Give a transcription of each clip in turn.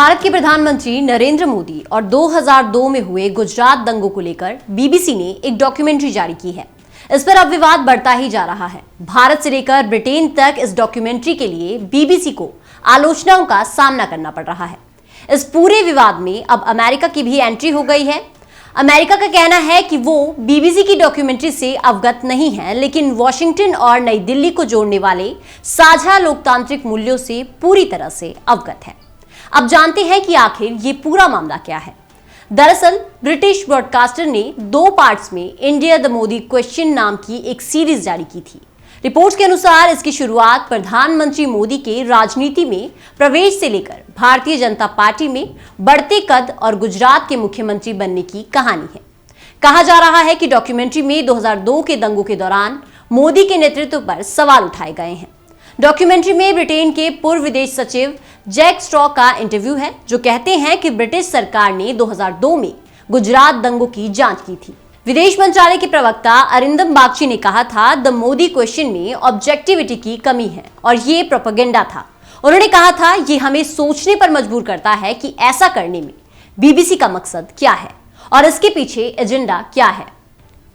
भारत के प्रधानमंत्री नरेंद्र मोदी और 2002 में हुए गुजरात दंगों को लेकर बीबीसी ने एक डॉक्यूमेंट्री जारी की है। इस पर अब विवाद बढ़ता ही जा रहा है। भारत से लेकर ब्रिटेन तक इस डॉक्यूमेंट्री के लिए बीबीसी को आलोचनाओं का सामना करना पड़ रहा है। इस पूरे विवाद में अब अमेरिका की भी एंट्री हो गई है। अमेरिका का कहना है कि वो बीबीसी की डॉक्यूमेंट्री से अवगत नहीं है, लेकिन वॉशिंगटन और नई दिल्ली को जोड़ने वाले साझा लोकतांत्रिक मूल्यों से पूरी तरह से अवगत है। अब जानते हैं कि आखिर ये पूरा मामला क्या है। दरअसल ब्रिटिश ब्रॉडकास्टर ने 2 पार्ट्स में इंडिया द मोदी क्वेश्चन नाम की एक सीरीज जारी की थी। रिपोर्ट्स के अनुसार इसकी शुरुआत प्रधानमंत्री मोदी के राजनीति में प्रवेश से लेकर भारतीय जनता पार्टी में बढ़ते कद और गुजरात के मुख्यमंत्री बनने की कहानी है। कहा जा रहा है कि डॉक्यूमेंट्री में 2002 के दंगों के दौरान मोदी के नेतृत्व पर सवाल उठाए गए हैं। डॉक्यूमेंट्री में ब्रिटेन के पूर्व विदेश सचिव जैक स्ट्रॉ का इंटरव्यू है, जो कहते हैं कि ब्रिटिश सरकार ने 2002 में गुजरात दंगों की जांच की थी। विदेश मंत्रालय के प्रवक्ता अरिंदम बागची ने कहा था, द मोदी क्वेश्चन में ऑब्जेक्टिविटी की कमी है और ये प्रोपेगेंडा था। उन्होंने कहा था, ये हमें सोचने पर मजबूर करता है कि ऐसा करने में बीबीसी का मकसद क्या है और इसके पीछे एजेंडा क्या है।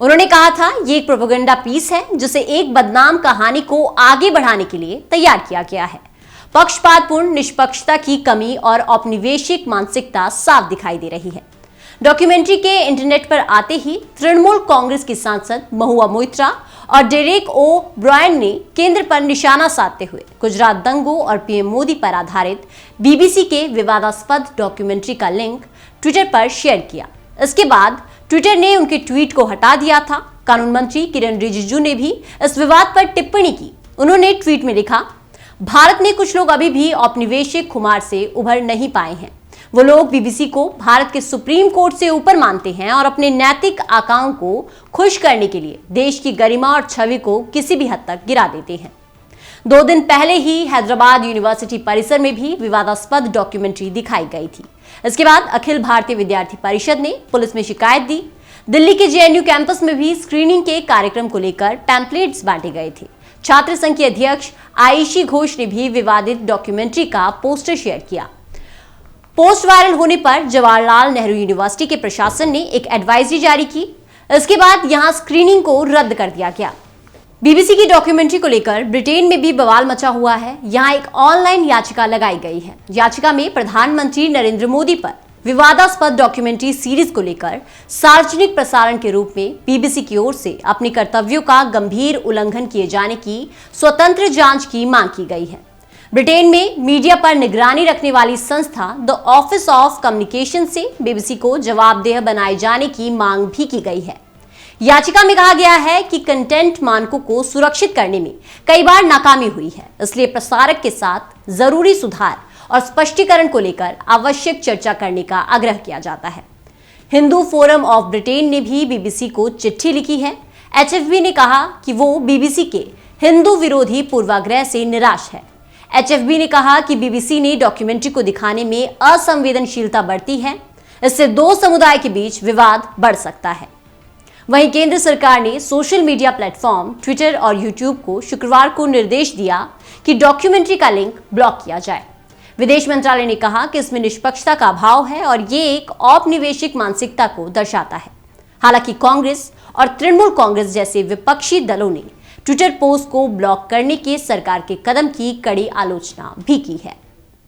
उन्होंने कहा था, ये एक प्रोपेगेंडा पीस है जिसे एक बदनाम कहानी को आगे बढ़ाने के लिए तैयार किया गया है। पक्षपातपूर्ण निष्पक्षता की कमी और औपनिवेशिक मानसिकता साफ दिखाई दे रही है। डॉक्यूमेंट्री के इंटरनेट पर आते ही तृणमूल कांग्रेस की सांसद महुआ मोइत्रा और डेरेक ओ ब्रायन ने केंद्र पर निशाना साधते हुए गुजरात दंगों और पीएम मोदी पर आधारित बीबीसी के विवादास्पद डॉक्यूमेंट्री का लिंक ट्विटर पर शेयर किया। इसके बाद ट्विटर ने उनके ट्वीट को हटा दिया था। कानून मंत्री किरण रिजिजू ने भी इस विवाद पर टिप्पणी की। उन्होंने ट्वीट में लिखा, भारत में कुछ लोग अभी भी औपनिवेशिक खुमार से उभर नहीं पाए हैं। वो लोग बीबीसी को भारत के सुप्रीम कोर्ट से ऊपर मानते हैं और अपने नैतिक आकाओं को खुश करने के लिए देश की गरिमा और छवि को किसी भी हद तक गिरा देते हैं। 2 दिन पहले ही हैदराबाद यूनिवर्सिटी परिसर में भी विवादास्पद डॉक्यूमेंट्री दिखाई गई थी। इसके बाद अखिल भारतीय विद्यार्थी परिषद ने पुलिस में शिकायत दी। दिल्ली के जेएनयू कैंपस में भी स्क्रीनिंग के कार्यक्रम को लेकर पैम्पलेट्स बांटे गए थे। छात्र संघ की अध्यक्ष आयशी घोष ने भी विवादित डॉक्यूमेंट्री का पोस्टर शेयर किया। पोस्ट वायरल होने पर जवाहरलाल नेहरू यूनिवर्सिटी के प्रशासन ने एक एडवाइजरी जारी की। इसके बाद यहां स्क्रीनिंग को रद्द कर दिया गया। बीबीसी की डॉक्यूमेंट्री को लेकर ब्रिटेन में भी बवाल मचा हुआ है। यहां एक ऑनलाइन याचिका लगाई गई है। याचिका में प्रधानमंत्री नरेंद्र मोदी पर विवादास्पद डॉक्यूमेंट्री सीरीज को लेकर सार्वजनिक प्रसारण के रूप में बीबीसी की ओर से अपने कर्तव्यों का गंभीर उल्लंघन किए जाने की स्वतंत्र जांच की मांग की गई है। ब्रिटेन में मीडिया पर निगरानी रखने वाली संस्था द ऑफिस ऑफ कम्युनिकेशन से बीबीसी को जवाबदेह बनाए जाने की मांग भी की गई है। याचिका में कहा गया है कि कंटेंट मानकों को सुरक्षित करने में कई बार नाकामी हुई है, इसलिए प्रसारक के साथ जरूरी सुधार और स्पष्टीकरण को लेकर आवश्यक चर्चा करने का आग्रह किया जाता है। हिंदू फोरम ऑफ ब्रिटेन ने भी बीबीसी को चिट्ठी लिखी है। एचएफबी ने कहा कि वो बीबीसी के हिंदू विरोधी पूर्वाग्रह से निराश है। एचएफबी ने कहा कि बीबीसी ने डॉक्यूमेंट्री को दिखाने में असंवेदनशीलता बरती है। इससे 2 समुदाय के बीच विवाद बढ़ सकता है। वहीं केंद्र सरकार ने सोशल मीडिया प्लेटफॉर्म ट्विटर और यूट्यूब को शुक्रवार को निर्देश दिया कि डॉक्यूमेंट्री का लिंक ब्लॉक किया जाए। विदेश मंत्रालय ने कहा कि इसमें निष्पक्षता का अभाव है और ये एक औपनिवेशिक मानसिकता को दर्शाता है। हालांकि कांग्रेस और तृणमूल कांग्रेस जैसे विपक्षी दलों ने ट्विटर पोस्ट को ब्लॉक करने के सरकार के कदम की कड़ी आलोचना भी की है।